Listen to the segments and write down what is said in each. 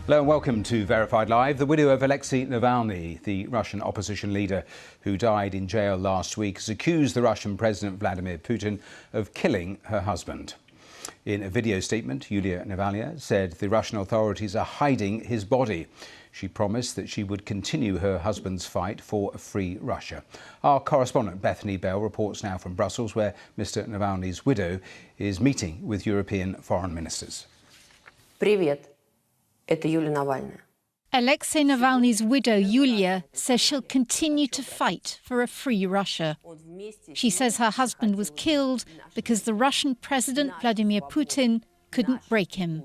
Hello and welcome to Verified Live. The widow of Alexei Navalny, the Russian opposition leader who died in jail last week, has accused the Russian President Vladimir Putin of killing her husband. In a video statement, Yulia Navalny said the Russian authorities are hiding his body. She promised that she would continue her husband's fight for a free Russia. Our correspondent Bethany Bell reports now from Brussels, where Mr. Navalny's widow is meeting with European foreign ministers. Привет. Это Юлия Навальная. Alexei Navalny's widow, Yulia, says she'll continue to fight for a free Russia. She says her husband was killed because the Russian President Vladimir Putin couldn't break him.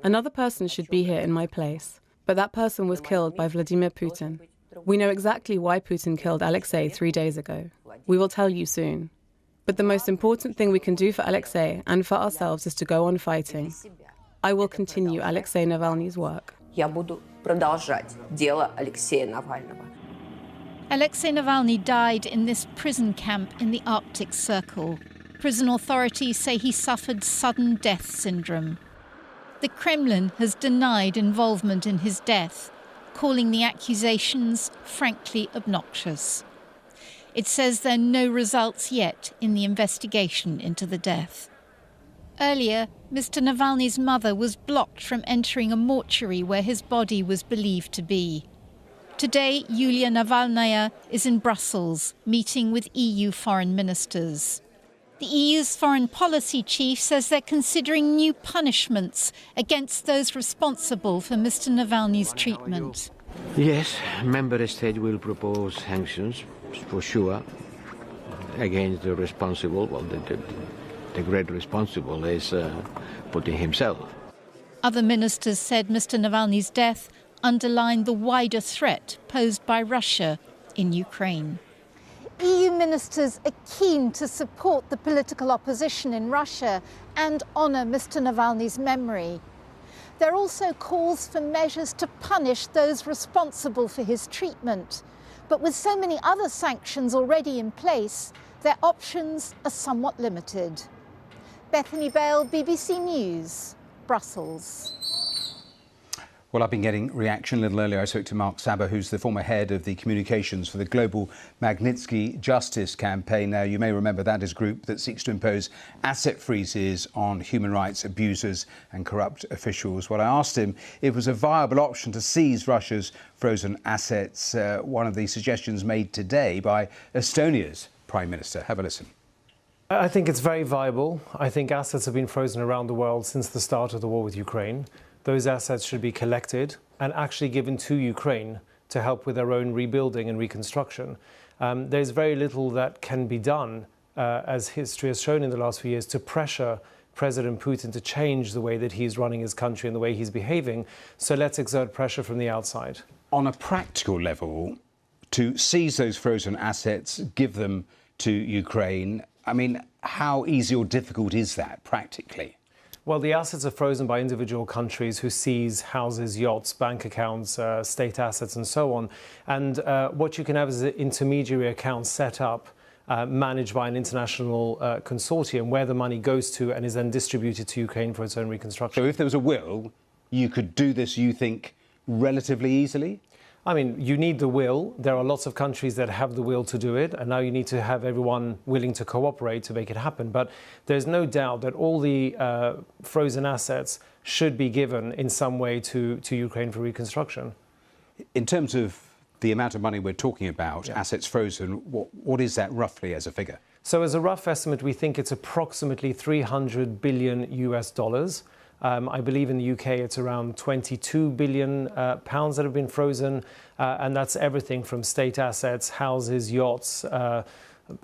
Another person should be here in my place, but that person was killed by Vladimir Putin. We know exactly why Putin killed Alexei 3 days ago. We will tell you soon. But the most important thing we can do for Alexei and for ourselves is to go on fighting. I will continue Alexei Navalny's work. Я буду продолжать дело Алексея Навального. Alexei Navalny died in this prison camp in the Arctic Circle. Prison authorities say he suffered sudden death syndrome. The Kremlin has denied involvement in his death, calling the accusations frankly obnoxious. It says there are no results yet in the investigation into the death. Earlier, Mr. Navalny's mother was blocked from entering a mortuary where his body was believed to be. Today, Yulia Navalnaya is in Brussels, meeting with EU foreign ministers. The EU's foreign policy chief says they're considering new punishments against those responsible for Mr. Navalny's treatment. Yes, member states will propose sanctions, for sure, against the responsible. Well, the great responsible is Putin himself. Other ministers said Mr. Navalny's death underlined the wider threat posed by Russia in Ukraine. EU ministers are keen to support the political opposition in Russia and honour Mr. Navalny's memory. There are also calls for measures to punish those responsible for his treatment. But with so many other sanctions already in place, their options are somewhat limited. Bethany Bell, BBC News, Brussels. Well, I've been getting reaction a little earlier. I spoke to Mark Saber, who's the former head of the communications for the Global Magnitsky Justice Campaign. Now, you may remember that is a group that seeks to impose asset freezes on human rights abusers and corrupt officials. Well, I asked him if it was a viable option to seize Russia's frozen assets, one of the suggestions made today by Estonia's Prime Minister. Have a listen. I think it's very viable. I think assets have been frozen around the world since the start of the war with Ukraine. Those assets should be collected and actually given to Ukraine to help with their own rebuilding and reconstruction. There's very little that can be done, as history has shown in the last few years, to pressure President Putin to change the way that he's running his country and the way he's behaving. So let's exert pressure from the outside. On a practical level, to seize those frozen assets, give them to Ukraine, I mean, how easy or difficult is that practically? Well, the assets are frozen by individual countries who seize houses, yachts, bank accounts, state assets and so on. And what you can have is an intermediary account set up, managed by an international consortium where the money goes to and is then distributed to Ukraine for its own reconstruction. So if there was a will, you could do this, you think, relatively easily? I mean, you need the will. There are lots of countries that have the will to do it, and now you need to have everyone willing to cooperate to make it happen. But there's no doubt that all the frozen assets should be given in some way to Ukraine for reconstruction. In terms of the amount of money we're talking about, assets frozen, what is that roughly as a figure? So as a rough estimate, we think it's approximately $300 billion US. I believe in the UK it's around 22 billion pounds that have been frozen, and that's everything from state assets, houses, yachts,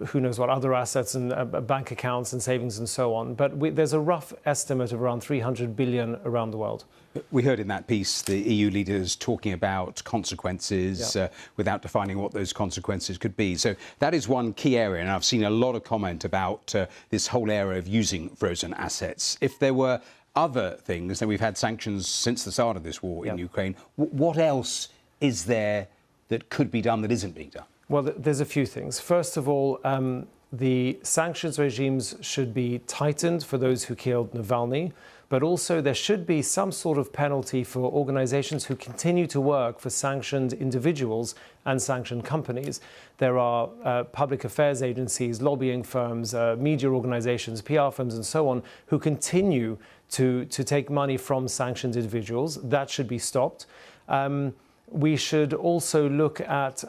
who knows what other assets, and bank accounts and savings and so on. But there's a rough estimate of around 300 billion around the world. We heard in that piece the EU leaders talking about consequences without defining what those consequences could be. So that is one key area, and I've seen a lot of comment about this whole area of using frozen assets. If there were other things, and we've had sanctions since the start of this war in Ukraine, what else is there that could be done that isn't being done? Well, there's a few things. First of all, the sanctions regimes should be tightened for those who killed Navalny, but also there should be some sort of penalty for organizations who continue to work for sanctioned individuals and sanctioned companies. There are public affairs agencies, lobbying firms, media organizations, PR firms and so on who continue to take money from sanctioned individuals. That should be stopped. We should also look at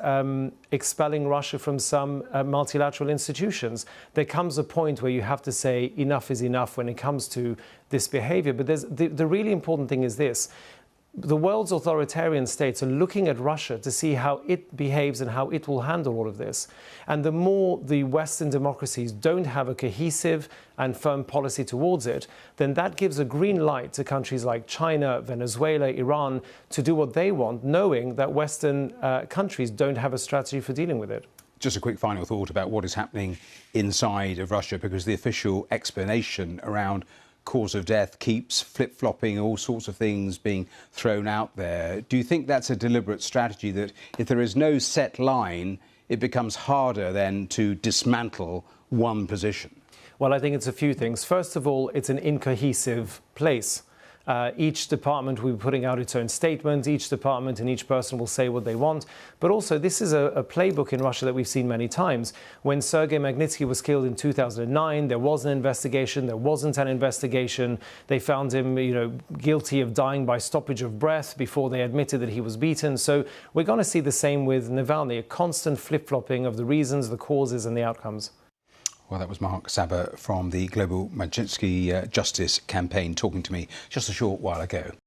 expelling Russia from some multilateral institutions. There comes a point where you have to say enough is enough when it comes to this behavior. But the really important thing is this. The world's authoritarian states are looking at Russia to see how it behaves and how it will handle all of this. And the more the Western democracies don't have a cohesive and firm policy towards it, then that gives a green light to countries like China, Venezuela, Iran to do what they want, knowing that Western countries don't have a strategy for dealing with it. Just a quick final thought about what is happening inside of Russia, because the official explanation around cause of death keeps flip-flopping, all sorts of things being thrown out there. Do you think that's a deliberate strategy, that if there is no set line, it becomes harder then to dismantle one position? Well, I think it's a few things. First of all, it's an incohesive place. Each department will be putting out its own statement. Each department and each person will say what they want. But also, this is a playbook in Russia that we've seen many times. When Sergei Magnitsky was killed in 2009, there was an investigation. There wasn't an investigation. They found him, guilty of dying by stoppage of breath before they admitted that he was beaten. So we're going to see the same with Navalny, a constant flip-flopping of the reasons, the causes and the outcomes. Well, that was Mark Saber from the Global Magnitsky Justice Campaign talking to me just a short while ago.